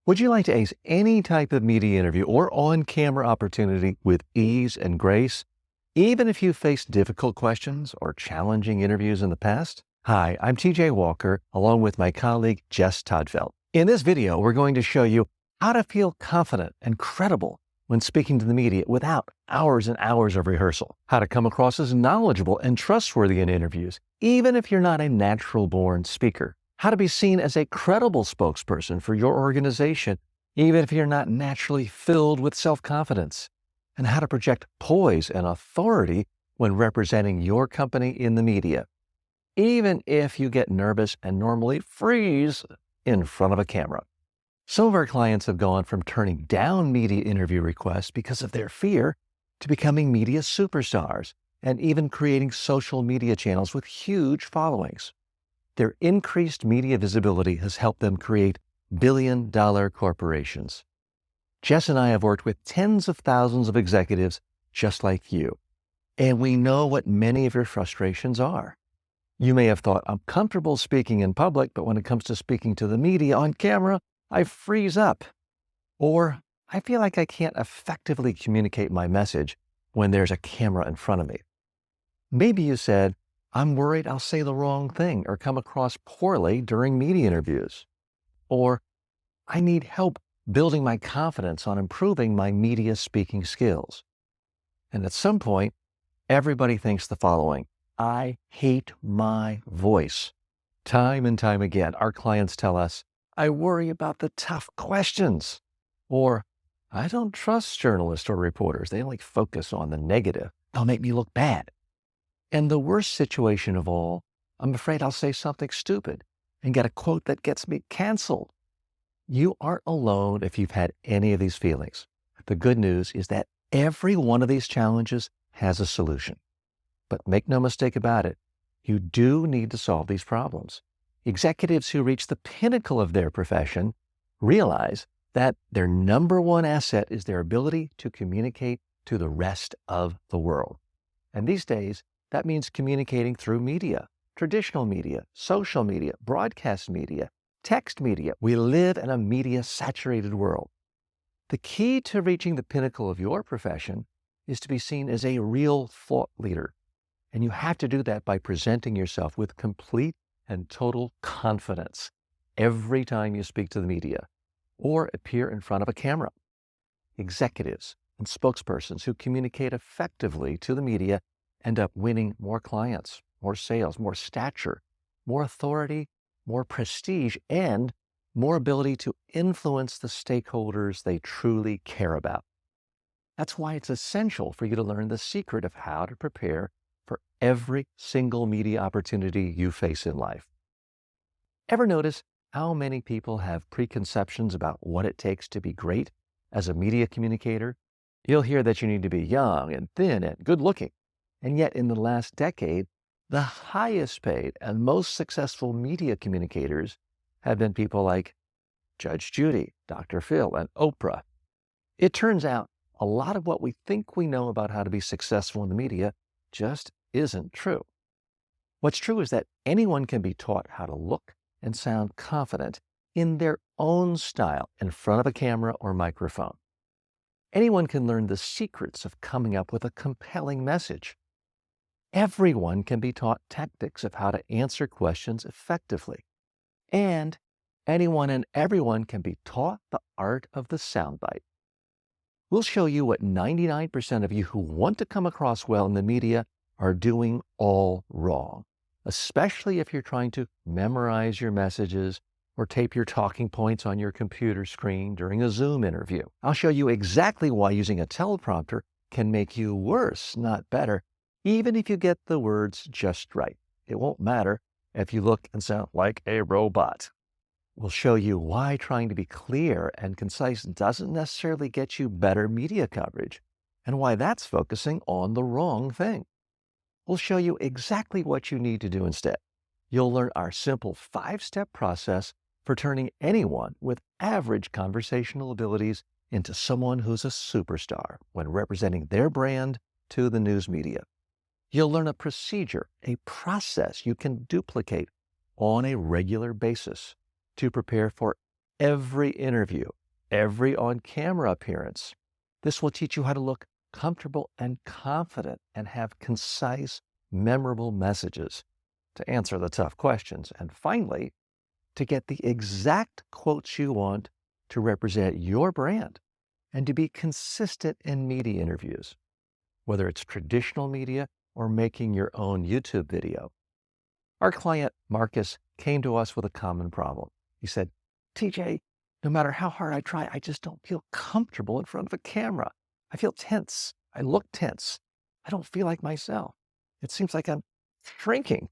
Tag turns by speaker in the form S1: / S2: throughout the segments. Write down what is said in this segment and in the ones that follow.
S1: Would you like to ace any type of media interview or on-camera opportunity with ease and grace, even if you faced difficult questions or challenging interviews in the past? Hi, I'm TJ Walker, along with my colleague Jess Todfeld. In this video, we're going to show you how to feel confident and credible when speaking to the media without hours and hours of rehearsal, how to come across as knowledgeable and trustworthy in interviews, even if you're not a natural-born speaker, how to be seen as a credible spokesperson for your organization, even if you're not naturally filled with self-confidence, and how to project poise and authority when representing your company in the media, even if you get nervous and normally freeze in front of a camera. Some of our clients have gone from turning down media interview requests because of their fear to becoming media superstars and even creating social media channels with huge followings. Their increased media visibility has helped them create billion-dollar corporations. Jess and I have worked with tens of thousands of executives just like you, and we know what many of your frustrations are. You may have thought, I'm comfortable speaking in public, but when it comes to speaking to the media on camera, I freeze up. Or I feel like I can't effectively communicate my message when there's a camera in front of me. Maybe you said, I'm worried I'll say the wrong thing or come across poorly during media interviews. Or I need help building my confidence on improving my media speaking skills. And at some point, everybody thinks the following: I hate my voice. Time and time again, our clients tell us, I worry about the tough questions. Or I don't trust journalists or reporters. They only focus on the negative. They'll make me look bad. And the worst situation of all, I'm afraid I'll say something stupid and get a quote that gets me canceled. You aren't alone if you've had any of these feelings. The good news is that every one of these challenges has a solution. But make no mistake about it, you do need to solve these problems. Executives who reach the pinnacle of their profession realize that their number one asset is their ability to communicate to the rest of the world. And these days, that means communicating through media, traditional media, social media, broadcast media, text media. We live in a media-saturated world. The key to reaching the pinnacle of your profession is to be seen as a real thought leader. And you have to do that by presenting yourself with complete and total confidence every time you speak to the media or appear in front of a camera. Executives and spokespersons who communicate effectively to the media end up winning more clients, more sales, more stature, more authority, more prestige, and more ability to influence the stakeholders they truly care about. That's why it's essential for you to learn the secret of how to prepare for every single media opportunity you face in life. Ever notice how many people have preconceptions about what it takes to be great as a media communicator? You'll hear that you need to be young and thin and good looking. And yet in the last decade, the highest paid and most successful media communicators have been people like Judge Judy, Dr. Phil, and Oprah. It turns out a lot of what we think we know about how to be successful in the media just isn't true. What's true is that anyone can be taught how to look and sound confident in their own style in front of a camera or microphone. Anyone can learn the secrets of coming up with a compelling message. Everyone can be taught tactics of how to answer questions effectively. And anyone and everyone can be taught the art of the soundbite. We'll show you what 99% of you who want to come across well in the media are doing all wrong, especially if you're trying to memorize your messages or tape your talking points on your computer screen during a Zoom interview. I'll show you exactly why using a teleprompter can make you worse, not better, even if you get the words just right. It won't matter if you look and sound like a robot. We'll show you why trying to be clear and concise doesn't necessarily get you better media coverage, and why that's focusing on the wrong thing. We'll show you exactly what you need to do instead. You'll learn our simple 5-step process for turning anyone with average conversational abilities into someone who's a superstar when representing their brand to the news media. You'll learn a procedure, a process you can duplicate on a regular basis to prepare for every interview, every on-camera appearance. This will teach you how to look comfortable and confident and have concise, memorable messages to answer the tough questions. And finally, to get the exact quotes you want to represent your brand and to be consistent in media interviews, whether it's traditional media or making your own YouTube video. Our client, Marcus, came to us with a common problem. He said, TJ, no matter how hard I try, I just don't feel comfortable in front of a camera. I feel tense. I look tense. I don't feel like myself. It seems like I'm shrinking.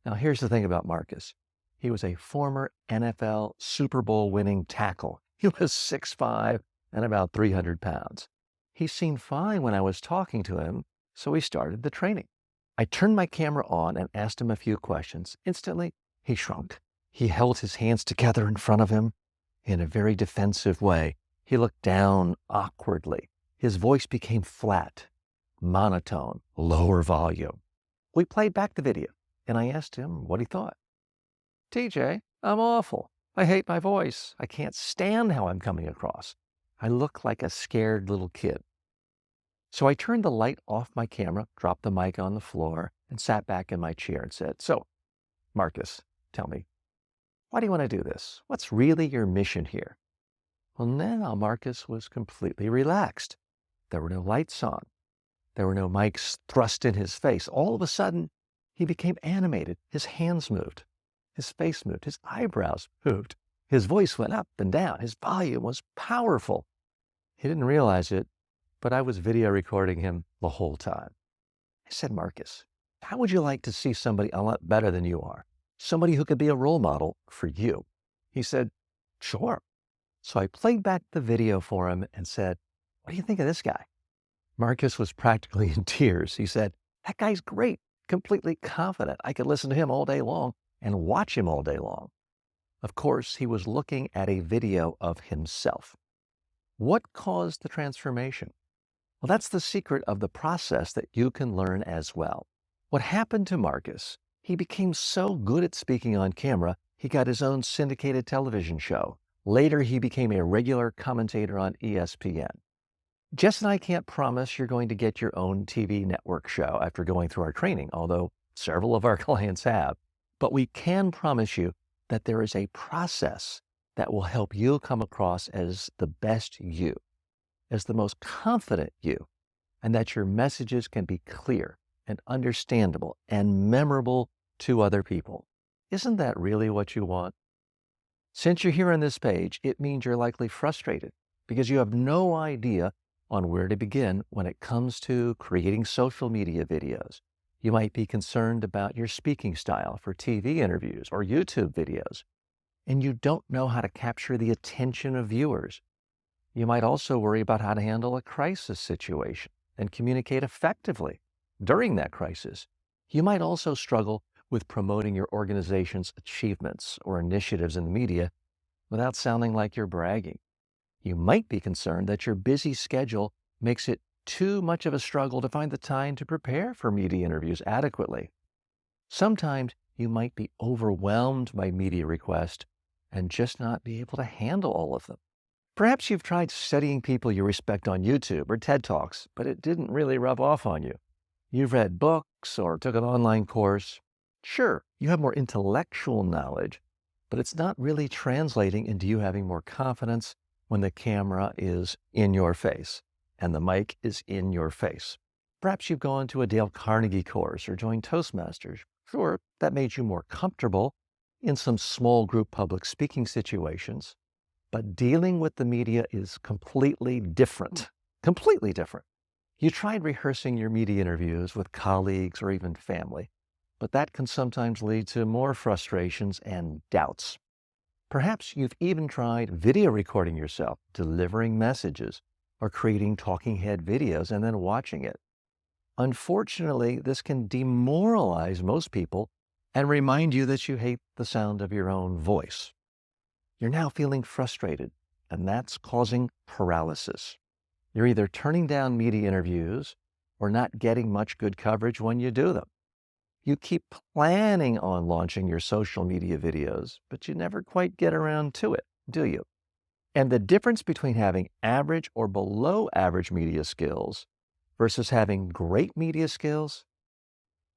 S1: Now, here's the thing about Marcus. He was a former NFL Super Bowl winning tackle. He was 6'5" and about 300 pounds. He seemed fine when I was talking to him, so we started the training. I turned my camera on and asked him a few questions. Instantly, he shrunk. He held his hands together in front of him in a very defensive way. He looked down awkwardly. His voice became flat, monotone, lower volume. We played back the video, and I asked him what he thought. TJ, I'm awful. I hate my voice. I can't stand how I'm coming across. I look like a scared little kid. So I turned the light off my camera, dropped the mic on the floor, and sat back in my chair and said, so, Marcus, tell me, why do you want to do this? What's really your mission here? Well, now Marcus was completely relaxed. There were no lights on. There were no mics thrust in his face. All of a sudden, he became animated. His hands moved. His face moved. His eyebrows moved. His voice went up and down. His volume was powerful. He didn't realize it, but I was video recording him the whole time. I said, Marcus, how would you like to see somebody a lot better than you are? Somebody who could be a role model for you? He said, sure. So I played back the video for him and said, what do you think of this guy? Marcus was practically in tears. He said, that guy's great, completely confident. I could listen to him all day long and watch him all day long. Of course, he was looking at a video of himself. What caused the transformation? Well, that's the secret of the process that you can learn as well. What happened to Marcus? He became so good at speaking on camera, he got his own syndicated television show. Later, he became a regular commentator on ESPN. Jess and I can't promise you're going to get your own TV network show after going through our training, although several of our clients have. But we can promise you that there is a process that will help you come across as the best you, as the most confident you, and that your messages can be clear and understandable and memorable to other people. Isn't that really what you want? Since you're here on this page, it means you're likely frustrated because you have no idea on where to begin when it comes to creating social media videos. You might be concerned about your speaking style for TV interviews or YouTube videos, and you don't know how to capture the attention of viewers. You might also worry about how to handle a crisis situation and communicate effectively during that crisis. You might also struggle with promoting your organization's achievements or initiatives in the media without sounding like you're bragging. You might be concerned that your busy schedule makes it too much of a struggle to find the time to prepare for media interviews adequately. Sometimes you might be overwhelmed by media requests and just not be able to handle all of them. Perhaps you've tried studying people you respect on YouTube or TED Talks, but it didn't really rub off on you. You've read books or took an online course. Sure, you have more intellectual knowledge, but it's not really translating into you having more confidence when the camera is in your face and the mic is in your face. Perhaps you've gone to a Dale Carnegie course or joined Toastmasters. Sure, that made you more comfortable in some small group public speaking situations, but dealing with the media is completely different. Completely different. You tried rehearsing your media interviews with colleagues or even family, but that can sometimes lead to more frustrations and doubts. Perhaps you've even tried video recording yourself, delivering messages, or creating talking head videos and then watching it. Unfortunately, this can demoralize most people and remind you that you hate the sound of your own voice. You're now feeling frustrated, and that's causing paralysis. You're either turning down media interviews or not getting much good coverage when you do them. You keep planning on launching your social media videos, but you never quite get around to it. do you? And the difference between having average or below average media skills versus having great media skills,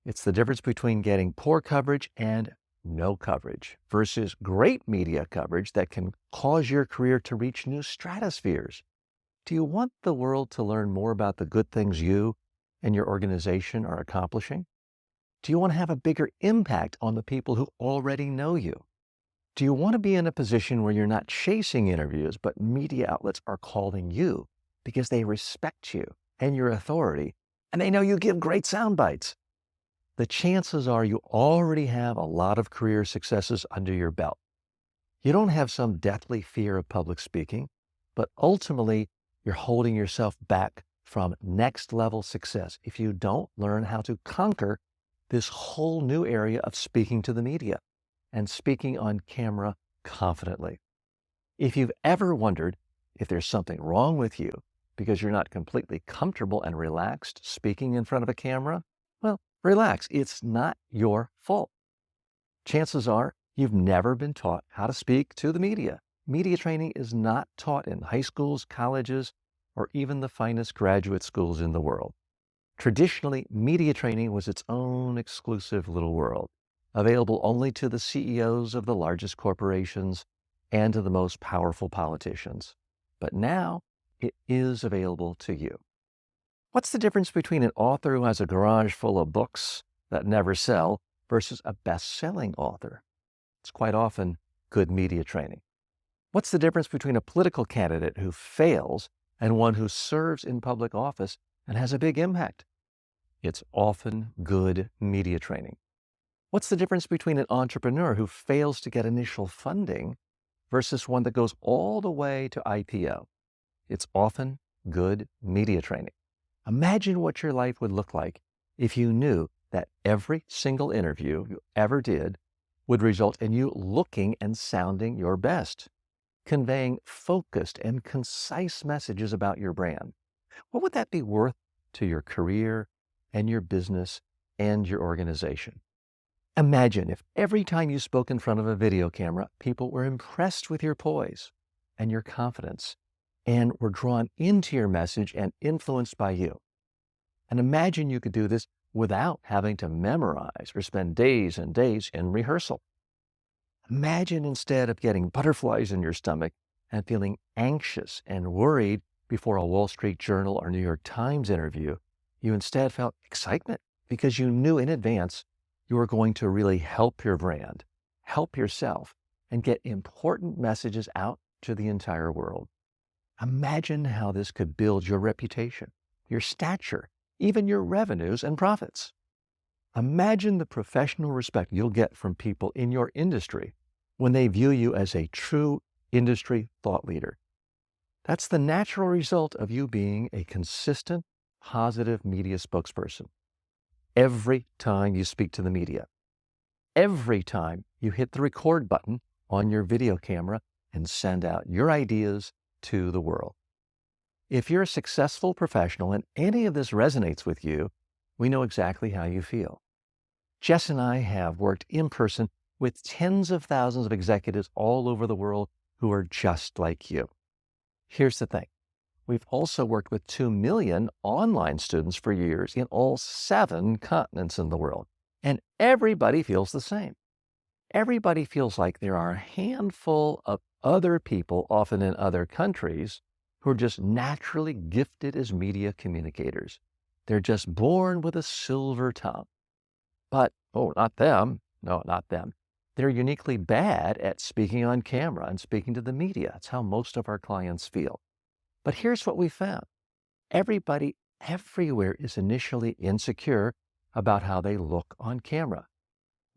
S1: it's the difference between getting poor coverage and no coverage versus great media coverage that can cause your career to reach new stratospheres. Do you want the world to learn more about the good things you and your organization are accomplishing? Do you want to have a bigger impact on the people who already know you? Do you want to be in a position where you're not chasing interviews, but media outlets are calling you because they respect you and your authority, and they know you give great sound bites? The chances are you already have a lot of career successes under your belt. You don't have some deathly fear of public speaking, but ultimately you're holding yourself back from next level success if you don't learn how to conquer this whole new area of speaking to the media and speaking on camera confidently. If you've ever wondered if there's something wrong with you because you're not completely comfortable and relaxed speaking in front of a camera, well, relax. It's not your fault. Chances are you've never been taught how to speak to the media. Media training is not taught in high schools, colleges, or even the finest graduate schools in the world. Traditionally, media training was its own exclusive little world, available only to the CEOs of the largest corporations and to the most powerful politicians. But now it is available to you. What's the difference between an author who has a garage full of books that never sell versus a best-selling author? It's quite often good media training. What's the difference between a political candidate who fails and one who serves in public office and has a big impact? It's often good media training. What's the difference between an entrepreneur who fails to get initial funding versus one that goes all the way to IPO? It's often good media training. Imagine what your life would look like if you knew that every single interview you ever did would result in you looking and sounding your best, conveying focused and concise messages about your brand. What would that be worth to your career and your business and your organization? Imagine if every time you spoke in front of a video camera, people were impressed with your poise and your confidence and were drawn into your message and influenced by you. And imagine you could do this without having to memorize or spend days and days in rehearsal. Imagine instead of getting butterflies in your stomach and feeling anxious and worried before a Wall Street Journal or New York Times interview, you instead felt excitement because you knew in advance you were going to really help your brand, help yourself, and get important messages out to the entire world. Imagine how this could build your reputation, your stature, even your revenues and profits. Imagine the professional respect you'll get from people in your industry when they view you as a true industry thought leader. That's the natural result of you being a consistent, positive media spokesperson. Every time you speak to the media, every time you hit the record button on your video camera and send out your ideas to the world. If you're a successful professional and any of this resonates with you, we know exactly how you feel. Jess and I have worked in person with tens of thousands of executives all over the world who are just like you. Here's the thing. We've also worked with 2 million online students for years in all 7 continents in the world, and everybody feels the same. Everybody feels like there are a handful of other people, often in other countries, who are just naturally gifted as media communicators. They're just born with a silver tongue. But, oh, not them. No, not them. They're uniquely bad at speaking on camera and speaking to the media. That's how most of our clients feel. But here's what we found. Everybody everywhere is initially insecure about how they look on camera.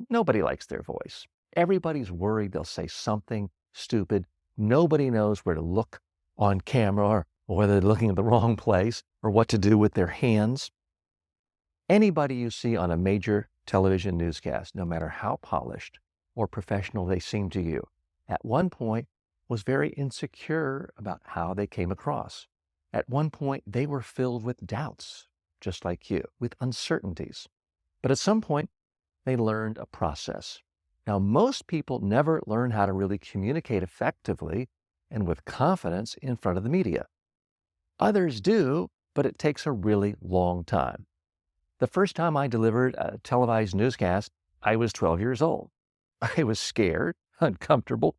S1: Nobody likes their voice. Everybody's worried they'll say something stupid. Nobody knows where to look on camera or whether they're looking at the wrong place or what to do with their hands. Anybody you see on a major television newscast, no matter how polished or professional they seem to you, at one point was very insecure about how they came across. At one point, they were filled with doubts, just like you, with uncertainties. But at some point, they learned a process. Now, most people never learn how to really communicate effectively and with confidence in front of the media. Others do, but it takes a really long time. The first time I delivered a televised newscast, I was 12 years old. I was scared, uncomfortable,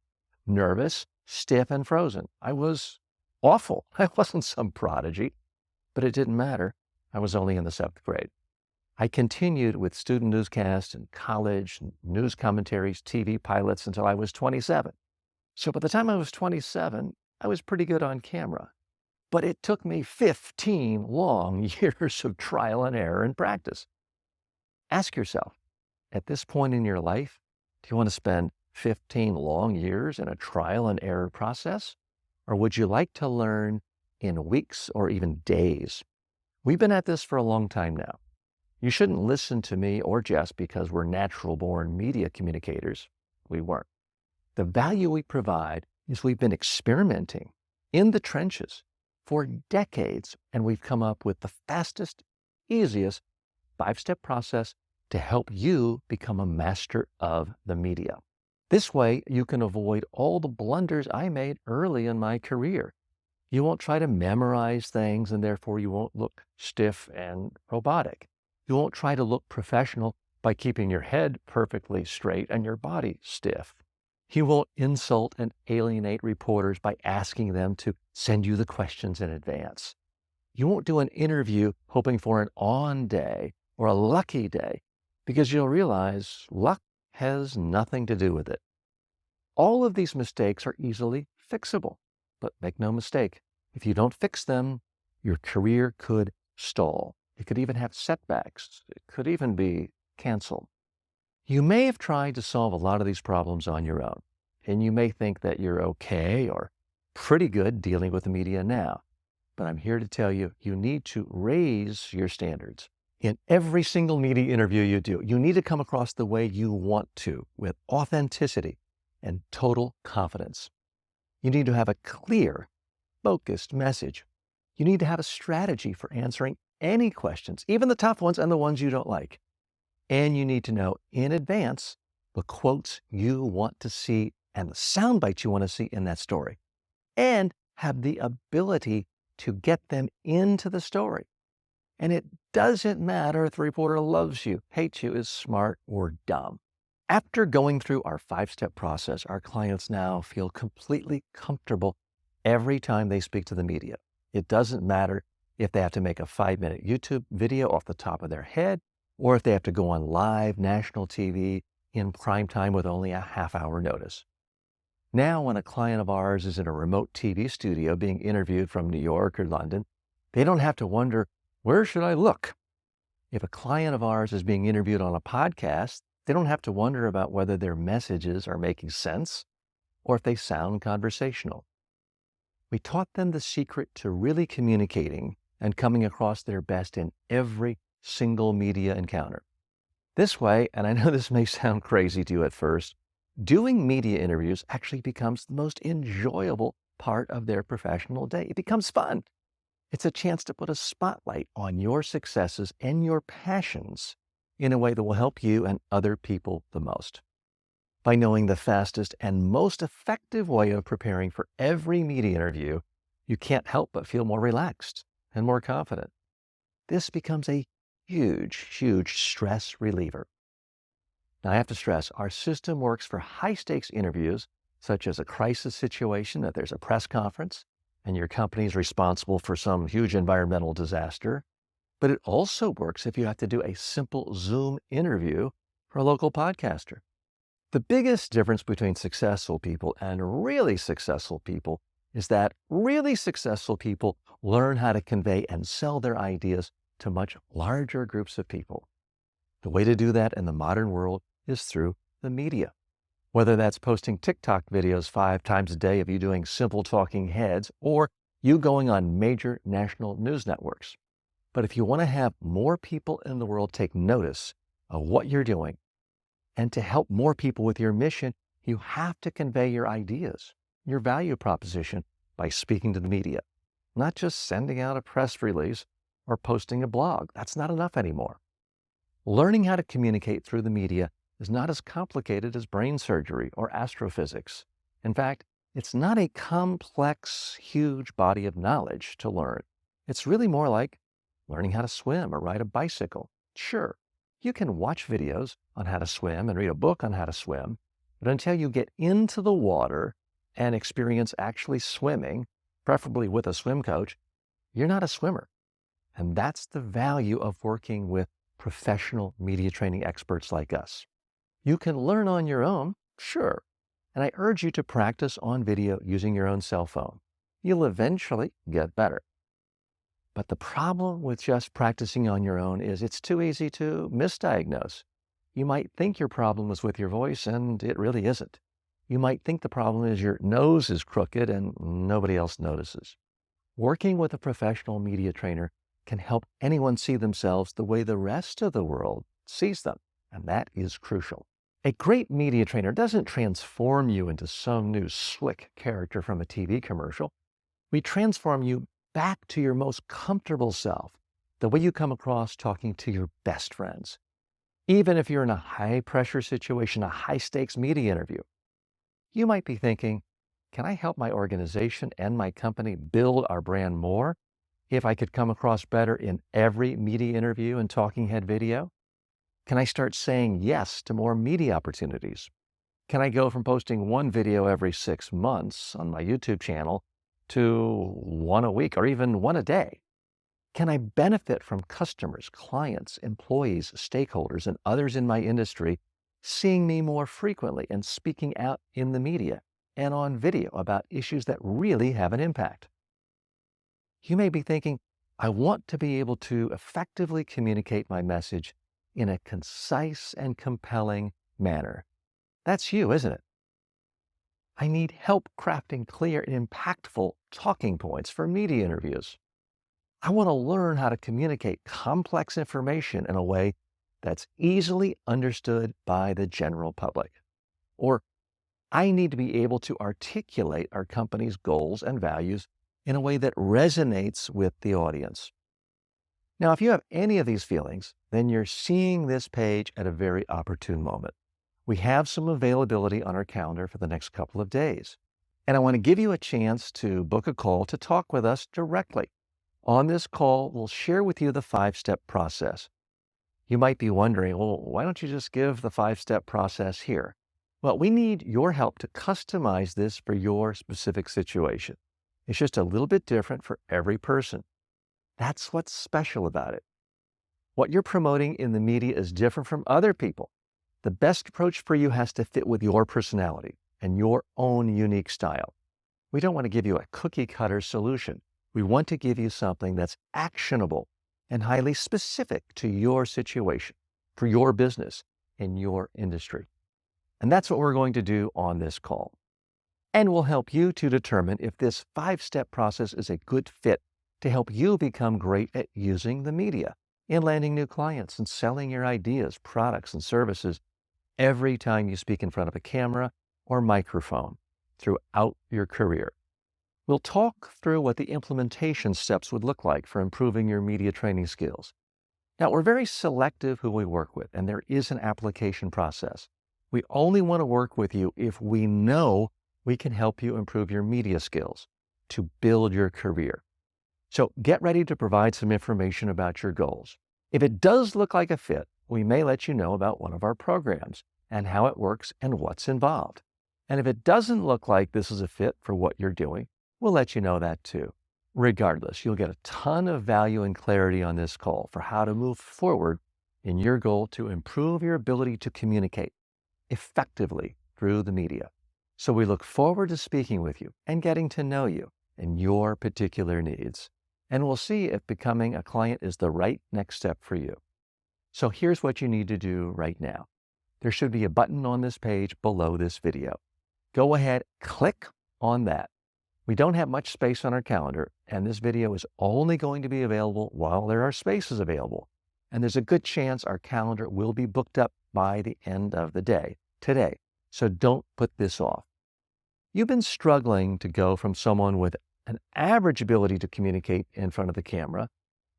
S1: nervous, stiff, and frozen. I was awful. I wasn't some prodigy, but it didn't matter. I was only in the seventh grade. I continued with student newscasts in college, news commentaries, TV pilots until I was 27. So by the time I was 27, I was pretty good on camera. But it took me 15 long years of trial and error and practice. Ask yourself, at this point in your life, do you want to spend 15 long years in a trial and error process? Or would you like to learn in weeks or even days? We've been at this for a long time now. You shouldn't listen to me or Jess because we're natural-born media communicators. We weren't. The value we provide is we've been experimenting in the trenches for decades, and we've come up with the fastest, easiest 5-step process to help you become a master of the media. This way, you can avoid all the blunders I made early in my career. You won't try to memorize things, and therefore you won't look stiff and robotic. You won't try to look professional by keeping your head perfectly straight and your body stiff. You won't insult and alienate reporters by asking them to send you the questions in advance. You won't do an interview hoping for an on day or a lucky day because you'll realize luck has nothing to do with it. All of these mistakes are easily fixable, but make no mistake, if you don't fix them, your career could stall. It could even have setbacks. It could even be canceled. You may have tried to solve a lot of these problems on your own, and you may think that you're okay or pretty good dealing with the media now. But I'm here to tell you, you need to raise your standards. In every single media interview you do, you need to come across the way you want to, with authenticity and total confidence. You need to have a clear, focused message. You need to have a strategy for answering any questions, even the tough ones and the ones you don't like. And you need to know in advance the quotes you want to see and the sound bites you want to see in that story, and have the ability to get them into the story. And it doesn't matter if the reporter loves you, hates you, is smart, or dumb. After going through our 5-step process, our clients now feel completely comfortable every time they speak to the media. It doesn't matter if they have to make a 5-minute YouTube video off the top of their head, or if they have to go on live national TV in prime time with only a half-hour notice. Now, when a client of ours is in a remote TV studio being interviewed from New York or London, they don't have to wonder, where should I look? If a client of ours is being interviewed on a podcast, they don't have to wonder about whether their messages are making sense or if they sound conversational. We taught them the secret to really communicating and coming across their best in every single media encounter. This way, and I know this may sound crazy to you at first, doing media interviews actually becomes the most enjoyable part of their professional day. It becomes fun. It's a chance to put a spotlight on your successes and your passions in a way that will help you and other people the most. By knowing the fastest and most effective way of preparing for every media interview, you can't help but feel more relaxed and more confident. This becomes a huge, huge stress reliever. Now, I have to stress, our system works for high-stakes interviews, such as a crisis situation, that there's a press conference, and your company is responsible for some huge environmental disaster. But it also works if you have to do a simple Zoom interview for a local podcaster. The biggest difference between successful people and really successful people is that really successful people learn how to convey and sell their ideas to much larger groups of people. The way to do that in the modern world is through the media. Whether that's posting TikTok videos 5 times a day of you doing simple talking heads, or you going on major national news networks. But if you want to have more people in the world take notice of what you're doing, and to help more people with your mission, you have to convey your ideas, your value proposition, by speaking to the media, not just sending out a press release or posting a blog. That's not enough anymore. Learning how to communicate through the media is not as complicated as brain surgery or astrophysics. In fact, it's not a complex, huge body of knowledge to learn. It's really more like learning how to swim or ride a bicycle. Sure, you can watch videos on how to swim and read a book on how to swim, but until you get into the water and experience actually swimming, preferably with a swim coach, you're not a swimmer. And that's the value of working with professional media training experts like us. You can learn on your own, sure, and I urge you to practice on video using your own cell phone. You'll eventually get better. But the problem with just practicing on your own is it's too easy to misdiagnose. You might think your problem is with your voice, and it really isn't. You might think the problem is your nose is crooked and nobody else notices. Working with a professional media trainer can help anyone see themselves the way the rest of the world sees them, and that is crucial. A great media trainer doesn't transform you into some new slick character from a TV commercial. We transform you back to your most comfortable self, the way you come across talking to your best friends. Even if you're in a high-pressure situation, a high-stakes media interview, you might be thinking, can I help my organization and my company build our brand more if I could come across better in every media interview and talking head video? Can I start saying yes to more media opportunities? Can I go from posting one video every 6 months on my YouTube channel to one a week or even one a day? Can I benefit from customers, clients, employees, stakeholders, and others in my industry seeing me more frequently and speaking out in the media and on video about issues that really have an impact? You may be thinking, I want to be able to effectively communicate my message in a concise and compelling manner. That's you, isn't it? I need help crafting clear and impactful talking points for media interviews. I want to learn how to communicate complex information in a way that's easily understood by the general public. Or I need to be able to articulate our company's goals and values in a way that resonates with the audience. Now, if you have any of these feelings, then you're seeing this page at a very opportune moment. We have some availability on our calendar for the next couple of days. And I want to give you a chance to book a call to talk with us directly. On this call, we'll share with you the 5-step process. You might be wondering, well, why don't you just give the 5-step process here? Well, we need your help to customize this for your specific situation. It's just a little bit different for every person. That's what's special about it. What you're promoting in the media is different from other people. The best approach for you has to fit with your personality and your own unique style. We don't want to give you a cookie-cutter solution. We want to give you something that's actionable and highly specific to your situation, for your business, and your industry. And that's what we're going to do on this call. And we'll help you to determine if this 5-step process is a good fit to help you become great at using the media in landing new clients and selling your ideas, products, and services every time you speak in front of a camera or microphone throughout your career. We'll talk through what the implementation steps would look like for improving your media training skills. Now, we're very selective who we work with, and there is an application process. We only want to work with you if we know we can help you improve your media skills to build your career. So get ready to provide some information about your goals. If it does look like a fit, we may let you know about one of our programs and how it works and what's involved. And if it doesn't look like this is a fit for what you're doing, we'll let you know that too. Regardless, you'll get a ton of value and clarity on this call for how to move forward in your goal to improve your ability to communicate effectively through the media. So we look forward to speaking with you and getting to know you and your particular needs. And we'll see if becoming a client is the right next step for you. So here's what you need to do right now. There should be a button on this page below this video. Go ahead, click on that. We don't have much space on our calendar, and this video is only going to be available while there are spaces available. And there's a good chance our calendar will be booked up by the end of the day, today. So don't put this off. You've been struggling to go from someone with an average ability to communicate in front of the camera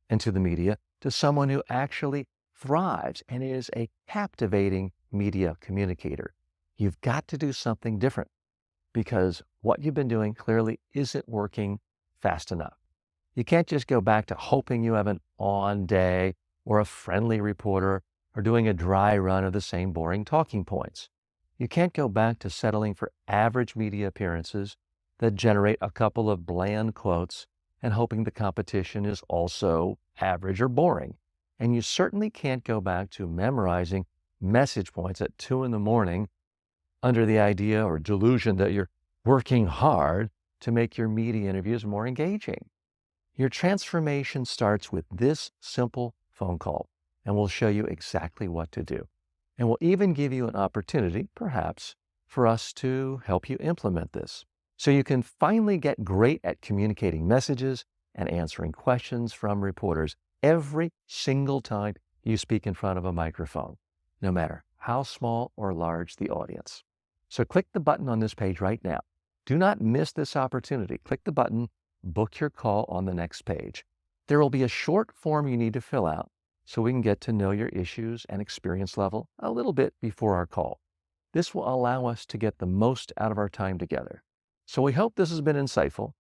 S1: and to the media to someone who actually thrives and is a captivating media communicator. You've got to do something different because what you've been doing clearly isn't working fast enough. You can't just go back to hoping you have an on day or a friendly reporter or doing a dry run of the same boring talking points. You can't go back to settling for average media appearances that generate a couple of bland quotes and hoping the competition is also average or boring. And you certainly can't go back to memorizing message points at 2 in the morning under the idea or delusion that you're working hard to make your media interviews more engaging. Your transformation starts with this simple phone call, and we'll show you exactly what to do. And we'll even give you an opportunity, perhaps, for us to help you implement this so you can finally get great at communicating messages and answering questions from reporters every single time you speak in front of a microphone, no matter how small or large the audience. So click the button on this page right now. Do not miss this opportunity. Click the button, book your call on the next page. There will be a short form you need to fill out so we can get to know your issues and experience level a little bit before our call. This will allow us to get the most out of our time together. So we hope this has been insightful.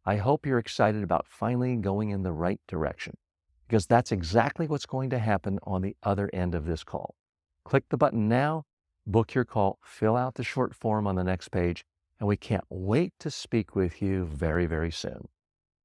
S1: I hope you're excited about finally going in the right direction because that's exactly what's going to happen on the other end of this call. Click the button now, book your call, fill out the short form on the next page, and we can't wait to speak with you very, very soon.